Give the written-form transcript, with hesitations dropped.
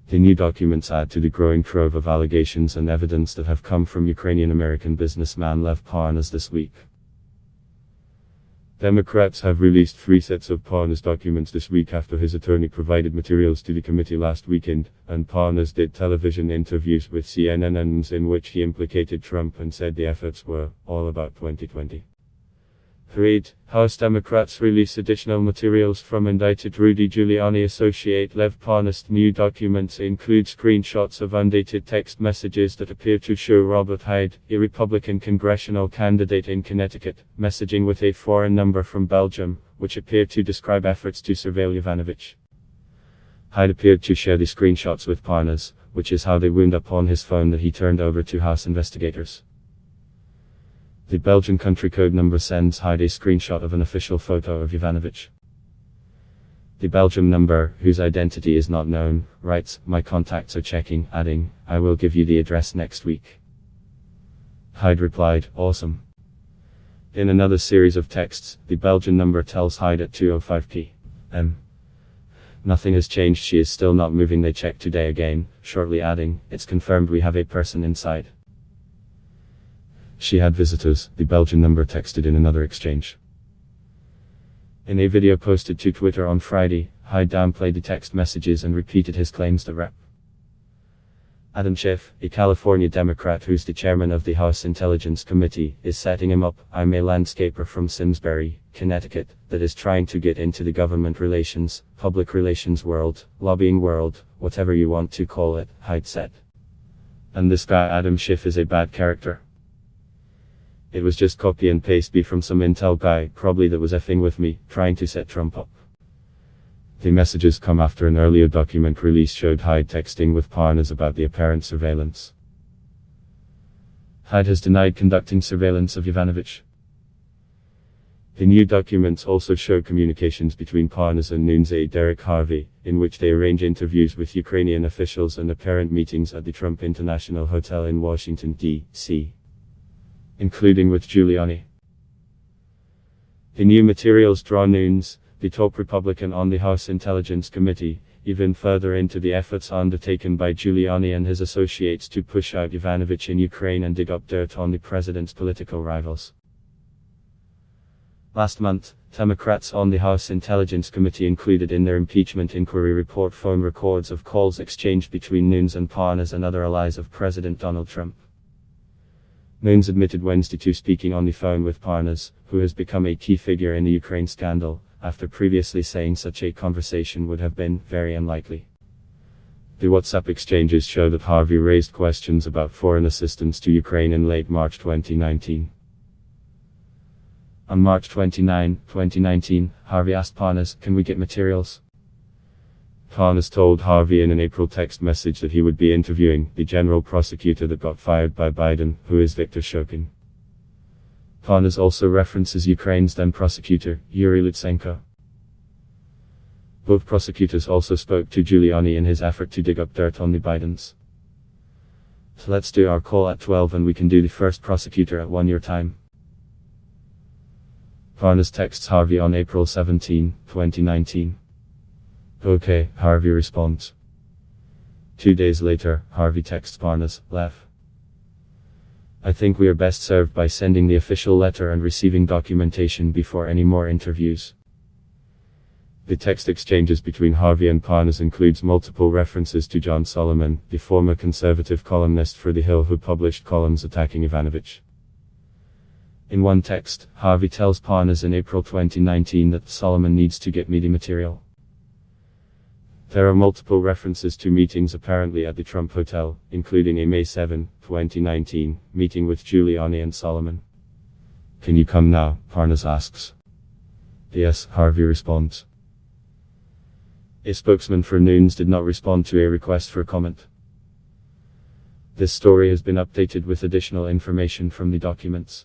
The new documents add to the growing trove of allegations and evidence that have come from Ukrainian-American businessman Lev Parnas this week. Democrats have released 3 sets of Parnas documents this week after his attorney provided materials to the committee last weekend, and Parnas did television interviews with CNN in which he implicated Trump and said the efforts were all about 2020. Read, House Democrats release additional materials from indicted Rudy Giuliani associate Lev Parnas. New documents include screenshots of undated text messages that appear to show Robert Hyde, a Republican congressional candidate in Connecticut, messaging with a foreign number from Belgium, which appear to describe efforts to surveil Yovanovitch. Hyde appeared to share the screenshots with Parnas, which is how they wound up on his phone that he turned over to House investigators. The Belgian country code number sends Hyde a screenshot of an official photo of Yovanovitch. The Belgium number, whose identity is not known, writes, "My contacts are checking," adding, "I will give you the address next week." Hyde replied, "Awesome." In another series of texts, the Belgian number tells Hyde at 2:05 p.m. "Nothing has changed, she is still not moving, they check today again," shortly adding, "It's confirmed we have a person inside." "She had visitors," the Belgian number texted in another exchange. In a video posted to Twitter on Friday, Hyde downplayed the text messages and repeated his claims that Rep. Adam Schiff, a California Democrat who's the chairman of the House Intelligence Committee, is setting him up. "I'm a landscaper from Simsbury, Connecticut, that is trying to get into the government relations, public relations world, lobbying world, whatever you want to call it," Hyde said. "And this guy Adam Schiff is a bad character. It was just copy and paste B from some intel guy, probably that was effing with me, trying to set Trump up." The messages come after an earlier document release showed Hyde texting with Parnas about the apparent surveillance. Hyde has denied conducting surveillance of Yovanovitch. The new documents also show communications between Parnas and Nunes aide Derek Harvey, in which they arrange interviews with Ukrainian officials and apparent meetings at the Trump International Hotel in Washington, D.C., including with Giuliani. The new materials draw Nunes, the top Republican on the House Intelligence Committee, even further into the efforts undertaken by Giuliani and his associates to push out Yovanovitch in Ukraine and dig up dirt on the president's political rivals. Last month, Democrats on the House Intelligence Committee included in their impeachment inquiry report phone records of calls exchanged between Nunes and Parnas and other allies of President Donald Trump. Nunes admitted Wednesday to speaking on the phone with Parnas, who has become a key figure in the Ukraine scandal, after previously saying such a conversation would have been very unlikely. The WhatsApp exchanges show that Harvey raised questions about foreign assistance to Ukraine in late March 2019. On March 29, 2019, Harvey asked Parnas, "Can we get materials?" Parnas told Harvey in an April text message that he would be interviewing the general prosecutor that got fired by Biden, who is Viktor Shokin. Parnas also references Ukraine's then prosecutor, Yuri Lutsenko. Both prosecutors also spoke to Giuliani in his effort to dig up dirt on the Bidens. "So let's do our call at 12 and we can do the first prosecutor at 1 your time." Parnas texts Harvey on April 17, 2019. "Okay," Harvey responds. 2 days later, Harvey texts Parnas, "Lev, I think we are best served by sending the official letter and receiving documentation before any more interviews." The text exchanges between Harvey and Parnas includes multiple references to John Solomon, the former conservative columnist for The Hill who published columns attacking Yovanovitch. In one text, Harvey tells Parnas in April 2019 that Solomon needs to get me the material. There are multiple references to meetings apparently at the Trump Hotel, including a May 7, 2019, meeting with Giuliani and Solomon. "Can you come now?" Parnas asks. "Yes," Harvey responds. A spokesman for Nunes did not respond to a request for comment. This story has been updated with additional information from the documents.